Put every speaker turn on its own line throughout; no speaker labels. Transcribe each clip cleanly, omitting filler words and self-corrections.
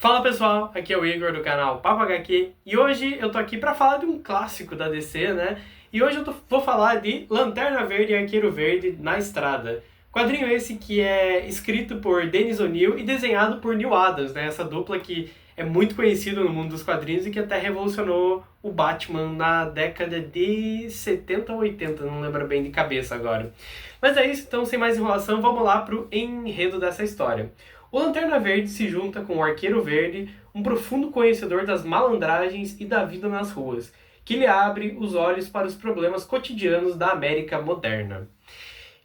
Fala pessoal, aqui é o Igor do canal Papo HQ e hoje eu tô aqui pra falar de um clássico da DC, né? E hoje vou falar de Lanterna Verde e Arqueiro Verde na Estrada. Quadrinho esse que é escrito por Dennis O'Neil e desenhado por Neil Adams, né? Essa dupla que é muito conhecida no mundo dos quadrinhos e que até revolucionou o Batman na década de 70 ou 80, não lembro bem de cabeça agora. Mas é isso, então sem mais enrolação, vamos lá pro enredo dessa história. O Lanterna Verde se junta com o Arqueiro Verde, um profundo conhecedor das malandragens e da vida nas ruas, que lhe abre os olhos para os problemas cotidianos da América moderna.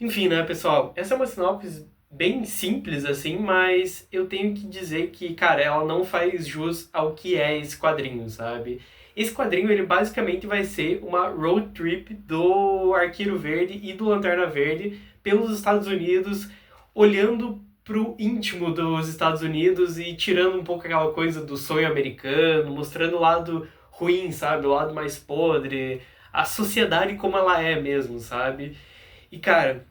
Enfim, né, pessoal, essa é uma sinopse bem simples assim, mas eu tenho que dizer que, cara, ela não faz jus ao que é esse quadrinho, sabe? Esse quadrinho, ele basicamente vai ser uma road trip do Arqueiro Verde e do Lanterna Verde pelos Estados Unidos, olhando pro íntimo dos Estados Unidos e tirando um pouco aquela coisa do sonho americano, mostrando o lado ruim, sabe? O lado mais podre, a sociedade como ela é mesmo, sabe? E cara,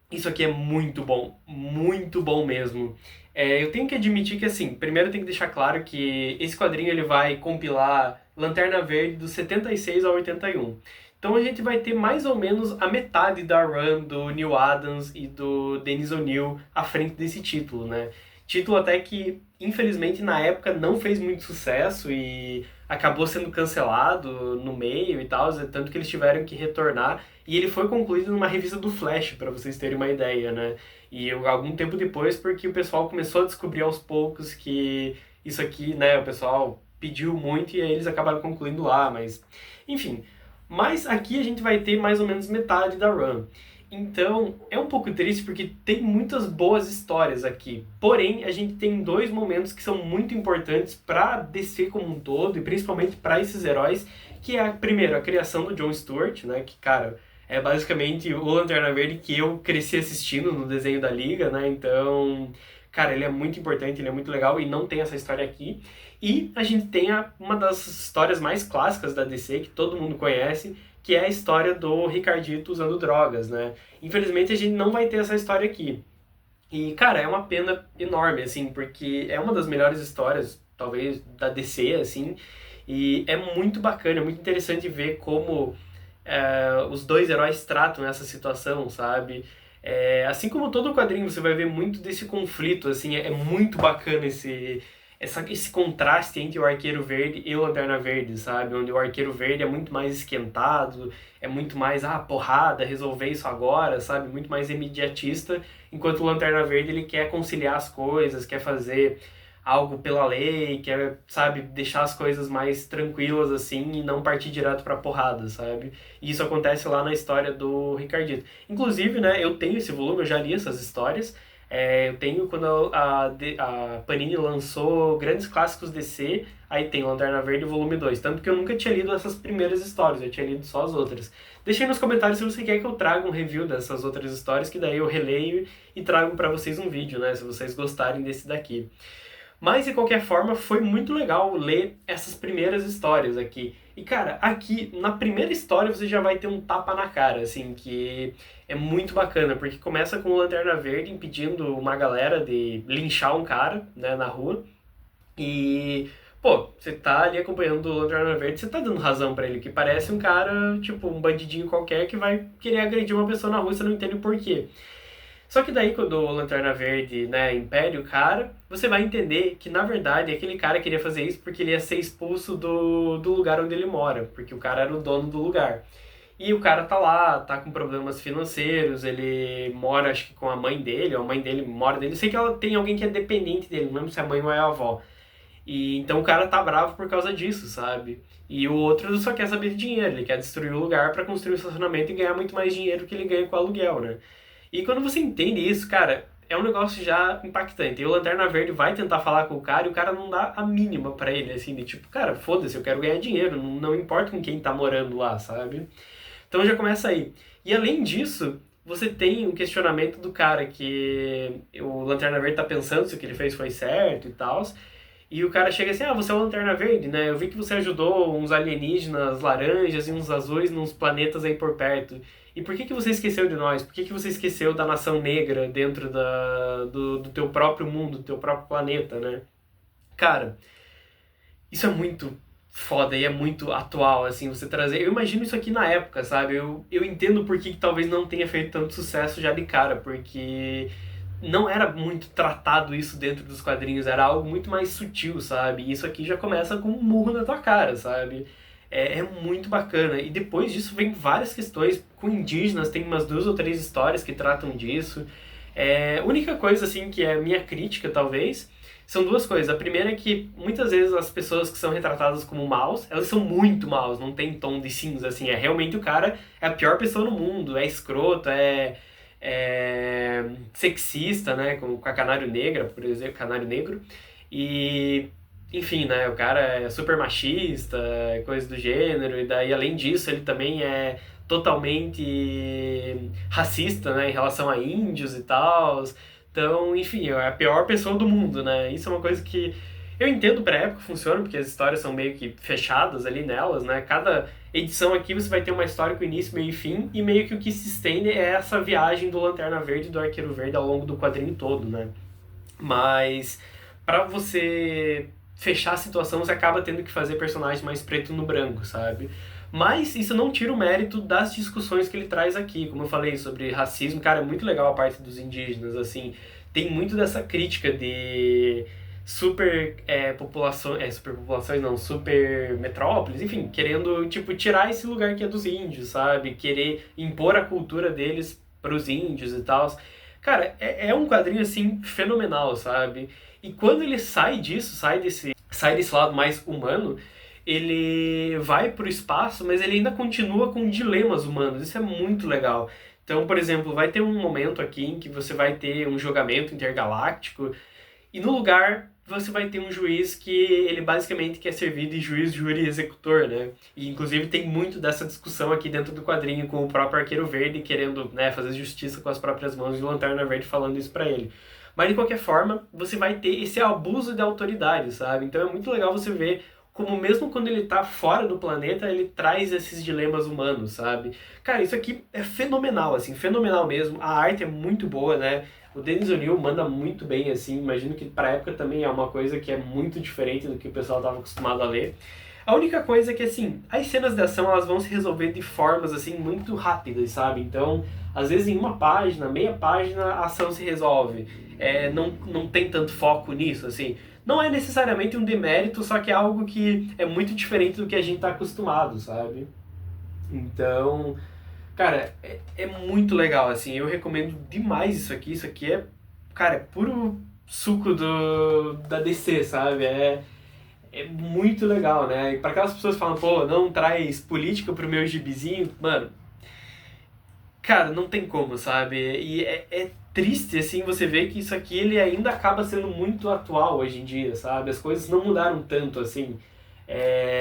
isso aqui é muito bom mesmo. Eu tenho que admitir que, assim, primeiro tem que deixar claro que esse quadrinho ele vai compilar Lanterna Verde dos 76 ao 81. Então a gente vai ter mais ou menos a metade da run do Neil Adams e do Dennis O'Neil à frente desse título, né? Título até que, infelizmente, na época não fez muito sucesso e acabou sendo cancelado no meio e tal, tanto que eles tiveram que retornar. E ele foi concluído numa revista do Flash, para vocês terem uma ideia, né? E algum tempo depois, porque o pessoal começou a descobrir aos poucos que isso aqui, né, o pessoal pediu muito e aí eles acabaram concluindo lá, mas enfim. Mas aqui a gente vai ter mais ou menos metade da run. Então, é um pouco triste porque tem muitas boas histórias aqui. Porém, a gente tem dois momentos que são muito importantes para DC como um todo e principalmente para esses heróis, que é primeiro a criação do John Stewart, né, que cara, é basicamente o Lanterna Verde que eu cresci assistindo no desenho da Liga, né? Então, cara, ele é muito importante, ele é muito legal e não tem essa história aqui. E a gente tem uma das histórias mais clássicas da DC, que todo mundo conhece, que é a história do Ricardito usando drogas, né? Infelizmente a gente não vai ter essa história aqui. E, cara, é uma pena enorme, assim, porque é uma das melhores histórias, talvez, da DC, assim, e é muito bacana, é muito interessante ver como os dois heróis tratam essa situação, sabe? Assim como todo quadrinho, você vai ver muito desse conflito, assim, é muito bacana esse contraste entre o Arqueiro Verde e o Lanterna Verde, sabe? Onde o Arqueiro Verde é muito mais esquentado, é muito mais, porrada, resolver isso agora, sabe? Muito mais imediatista, enquanto o Lanterna Verde ele quer conciliar as coisas, quer fazer algo pela lei, quer, sabe, deixar as coisas mais tranquilas assim e não partir direto pra porrada, sabe? E isso acontece lá na história do Ricardito. Inclusive, né, eu tenho esse volume, eu já li essas histórias. Eu tenho quando a Panini lançou Grandes Clássicos DC, aí tem Lanterna Verde volume 2. Tanto que eu nunca tinha lido essas primeiras histórias, eu tinha lido só as outras. Deixe aí nos comentários se você quer que eu traga um review dessas outras histórias, que daí eu releio e trago pra vocês um vídeo, né, se vocês gostarem desse daqui. Mas, de qualquer forma, foi muito legal ler essas primeiras histórias aqui. E, cara, aqui, na primeira história, você já vai ter um tapa na cara, assim, que é muito bacana, porque começa com o Lanterna Verde impedindo uma galera de linchar um cara, né, na rua. E, pô, você tá ali acompanhando o Lanterna Verde, você tá dando razão pra ele, que parece um cara, tipo, um bandidinho qualquer que vai querer agredir uma pessoa na rua, você não entende o porquê. Só que daí, quando o Lanterna Verde, né, impede o cara, você vai entender que, na verdade, aquele cara queria fazer isso porque ele ia ser expulso do lugar onde ele mora, porque o cara era o dono do lugar. E o cara tá lá, tá com problemas financeiros, ele mora, acho que com a mãe dele, ou a mãe dele mora dele. Eu sei que ela tem alguém que é dependente dele, não lembro se é a mãe ou é a avó. E então o cara tá bravo por causa disso, sabe? E o outro só quer saber de dinheiro, ele quer destruir o lugar pra construir o estacionamento e ganhar muito mais dinheiro que ele ganha com o aluguel, né? E quando você entende isso, cara, é um negócio já impactante. E o Lanterna Verde vai tentar falar com o cara e o cara não dá a mínima pra ele, assim, de tipo, cara, foda-se, eu quero ganhar dinheiro, não importa com quem tá morando lá, sabe? Então já começa aí. E além disso, você tem um questionamento do cara que o Lanterna Verde tá pensando se o que ele fez foi certo e tal. E o cara chega assim, você é o Lanterna Verde, né? Eu vi que você ajudou uns alienígenas laranjas e uns azuis nos planetas aí por perto. E por que você esqueceu de nós? Por que você esqueceu da nação negra dentro do teu próprio mundo, do teu próprio planeta, né? Cara, isso é muito foda e é muito atual, assim, você trazer. Eu imagino isso aqui na época, sabe? Eu entendo por que talvez não tenha feito tanto sucesso já de cara, porque não era muito tratado isso dentro dos quadrinhos, era algo muito mais sutil, sabe? E isso aqui já começa com um murro na tua cara, sabe? É muito bacana. E depois disso vem várias questões com indígenas, tem umas duas ou três histórias que tratam disso. A única coisa, assim, que é a minha crítica, talvez, são duas coisas. A primeira é que muitas vezes as pessoas que são retratadas como maus, elas são muito maus, não tem tom de cinza, assim. É realmente o cara é a pior pessoa no mundo, é escroto, é sexista, né, com a Canário Negra, por exemplo, Canário Negro. E, enfim, né, o cara é super machista, coisa do gênero, e daí, além disso, ele também é totalmente racista, né, em relação a índios e tal. Então, enfim, é a pior pessoa do mundo, né? Isso é uma coisa que eu entendo pra época funciona, porque as histórias são meio que fechadas ali nelas, né? Cada edição aqui você vai ter uma história com início, meio e fim, e meio que o que se estende é essa viagem do Lanterna Verde e do Arqueiro Verde ao longo do quadrinho todo, né? Mas pra você fechar a situação, você acaba tendo que fazer personagens mais preto no branco, sabe? Mas isso não tira o mérito das discussões que ele traz aqui, como eu falei sobre racismo, cara, é muito legal a parte dos indígenas, assim, tem muito dessa crítica de superpopulações não, super metrópoles, enfim, querendo, tipo, tirar esse lugar que é dos índios, sabe? Querer impor a cultura deles pros índios e tal. Cara, é um quadrinho, assim, fenomenal, sabe? E quando ele sai disso, sai desse lado mais humano, ele vai pro espaço, mas ele ainda continua com dilemas humanos. Isso é muito legal. Então, por exemplo, vai ter um momento aqui em que você vai ter um julgamento intergaláctico e no lugar você vai ter um juiz que ele basicamente quer servir de juiz, júri e executor, né? E inclusive tem muito dessa discussão aqui dentro do quadrinho com o próprio Arqueiro Verde querendo, né, fazer justiça com as próprias mãos e o Lanterna Verde falando isso pra ele. Mas de qualquer forma, você vai ter esse abuso de autoridade, sabe? Então é muito legal você ver como mesmo quando ele tá fora do planeta, ele traz esses dilemas humanos, sabe? Cara, isso aqui é fenomenal, assim, fenomenal mesmo. A arte é muito boa, né? O Dennis O'Neil manda muito bem, assim, imagino que pra época também é uma coisa que é muito diferente do que o pessoal estava acostumado a ler. A única coisa é que, assim, as cenas de ação, elas vão se resolver de formas, assim, muito rápidas, sabe? Então, às vezes em uma página, meia página, a ação se resolve. Não tem tanto foco nisso, assim. Não é necessariamente um demérito, só que é algo que é muito diferente do que a gente tá acostumado, sabe? Então, cara, é muito legal, assim, eu recomendo demais isso aqui. Isso aqui é, cara, é puro suco da DC, sabe? É muito legal, né? E para aquelas pessoas que falam, pô, não traz política pro meu gibizinho, mano, cara, não tem como, sabe? E é triste, assim, você ver que isso aqui ele ainda acaba sendo muito atual hoje em dia, sabe? As coisas não mudaram tanto, assim.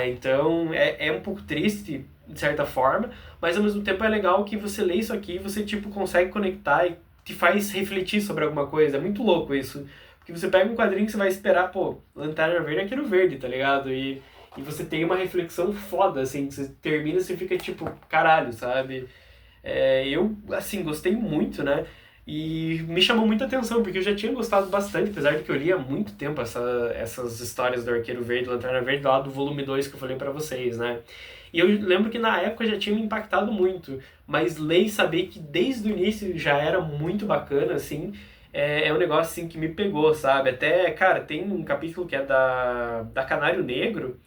Então, é um pouco triste, de certa forma, mas ao mesmo tempo é legal que você lê isso aqui e você, tipo, consegue conectar e te faz refletir sobre alguma coisa. É muito louco isso. Porque você pega um quadrinho que você vai esperar, pô, Lanterna Verde é aquilo verde, tá ligado? E você tem uma reflexão foda, assim, que você termina e você fica tipo, caralho, sabe? Eu, assim, gostei muito, né? E me chamou muita atenção, porque eu já tinha gostado bastante, apesar de que eu li há muito tempo essas histórias do Arqueiro Verde, Lanterna Verde, lá do volume 2 que eu falei pra vocês, né? E eu lembro que na época já tinha me impactado muito, mas ler e saber que desde o início já era muito bacana, assim, é um negócio assim que me pegou, sabe? Até, cara, tem um capítulo que é da Canário Negro,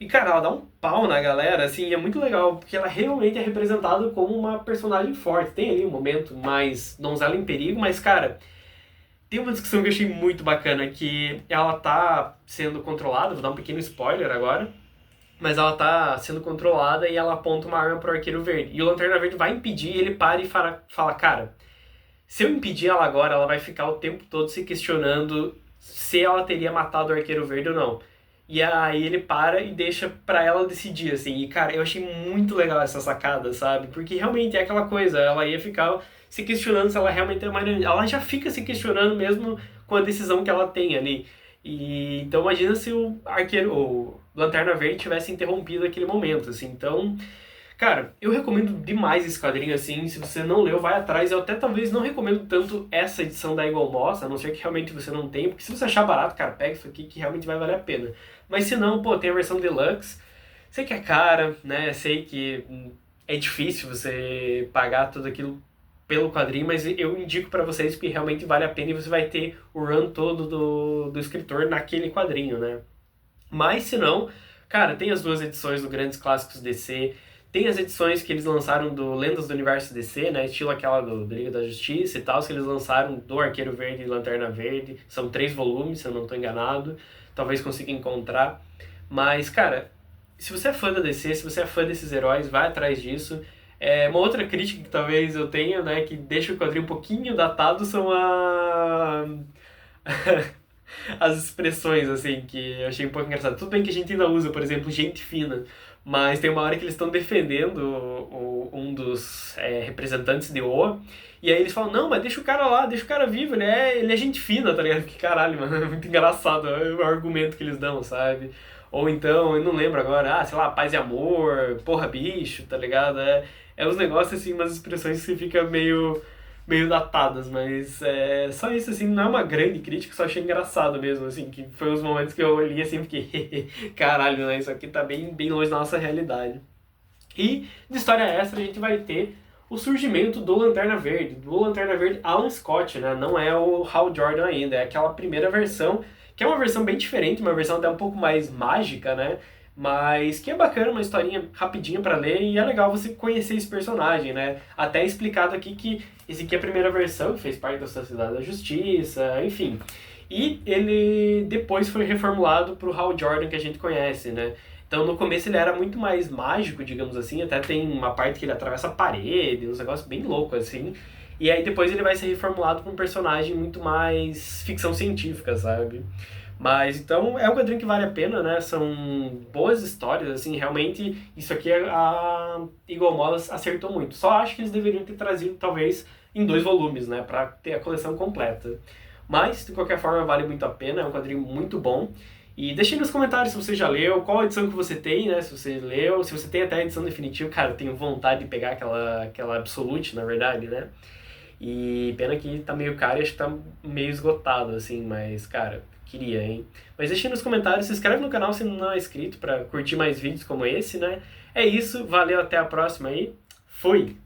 e, cara, ela dá um pau na galera, assim, é muito legal, porque ela realmente é representada como uma personagem forte. Tem ali um momento mais donzela em perigo, mas, cara, tem uma discussão que eu achei muito bacana, que ela tá sendo controlada, vou dar um pequeno spoiler agora, mas ela tá sendo controlada e ela aponta uma arma pro Arqueiro Verde. E o Lanterna Verde vai impedir, e ele para e fala, cara, se eu impedir ela agora, ela vai ficar o tempo todo se questionando se ela teria matado o Arqueiro Verde ou não. E aí ele para e deixa pra ela decidir, assim. E, cara, eu achei muito legal essa sacada, sabe? Porque realmente é aquela coisa, ela ia ficar se questionando se ela realmente é uma marionete. Ela já fica se questionando mesmo com a decisão que ela tem ali. E então imagina se o Lanterna Verde tivesse interrompido aquele momento, assim. Então, Cara, eu recomendo demais esse quadrinho, assim, se você não leu, vai atrás. Eu até talvez não recomendo tanto essa edição da Eagle Moss, a não ser que realmente você não tenha, porque se você achar barato, cara, pega isso aqui que realmente vai valer a pena. Mas se não, pô, tem a versão Deluxe. Sei que é cara, né? Sei que é difícil você pagar tudo aquilo pelo quadrinho, mas eu indico pra vocês que realmente vale a pena e você vai ter o run todo do escritor naquele quadrinho, né? Mas se não, cara, tem as duas edições do Grandes Clássicos DC, tem as edições que eles lançaram do Lendas do Universo DC, né? Estilo aquela do Liga da Justiça e tal, que eles lançaram do Arqueiro Verde e Lanterna Verde. São 3 volumes, se eu não estou enganado. Talvez consiga encontrar. Mas, cara, se você é fã da DC, se você é fã desses heróis, vai atrás disso. Uma outra crítica que talvez eu tenha, né, que deixa o quadrinho um pouquinho datado, são as expressões, assim, que eu achei um pouco engraçado. Tudo bem que a gente ainda usa, por exemplo, gente fina, mas tem uma hora que eles estão defendendo um dos representantes de Oa, e aí eles falam, não, mas deixa o cara lá, deixa o cara vivo, ele é gente fina, tá ligado? Que caralho, mano, é muito engraçado o argumento que eles dão, sabe? Ou então, eu não lembro agora, sei lá, paz e amor, porra bicho, tá ligado? É uns negócios assim, umas expressões que fica meio datadas, mas só isso, assim, não é uma grande crítica, só achei engraçado mesmo, assim, que foi os momentos que eu olhei assim, fiquei, caralho, né, isso aqui tá bem longe da nossa realidade. E de história extra a gente vai ter o surgimento do Lanterna Verde Alan Scott, né, não é o Hal Jordan ainda, é aquela primeira versão, que é uma versão bem diferente, uma versão até um pouco mais mágica, né, mas que é bacana, uma historinha rapidinha pra ler e é legal você conhecer esse personagem, né? Até explicado aqui que esse aqui é a primeira versão, que fez parte da Sociedade da Justiça, enfim. E ele depois foi reformulado pro Hal Jordan que a gente conhece, né? Então no começo ele era muito mais mágico, digamos assim, até tem uma parte que ele atravessa a parede, uns negócios bem loucos assim. E aí depois ele vai ser reformulado pra um personagem muito mais ficção científica, sabe? Mas então é um quadrinho que vale a pena, né? São boas histórias, assim, realmente isso aqui a Eagle Moss acertou muito. Só acho que eles deveriam ter trazido talvez em 2 volumes, né? Pra ter a coleção completa. Mas, de qualquer forma, vale muito a pena, é um quadrinho muito bom. E deixe aí nos comentários se você já leu, qual edição que você tem, né? Se você leu, se você tem até a edição definitiva, cara, eu tenho vontade de pegar aquela Absolute, na verdade, né? E pena que tá meio caro e acho que tá meio esgotado, assim, mas, cara, queria, hein? Mas deixa aí nos comentários, se inscreve no canal se não é inscrito pra curtir mais vídeos como esse, né? É isso, valeu, até a próxima aí. Fui!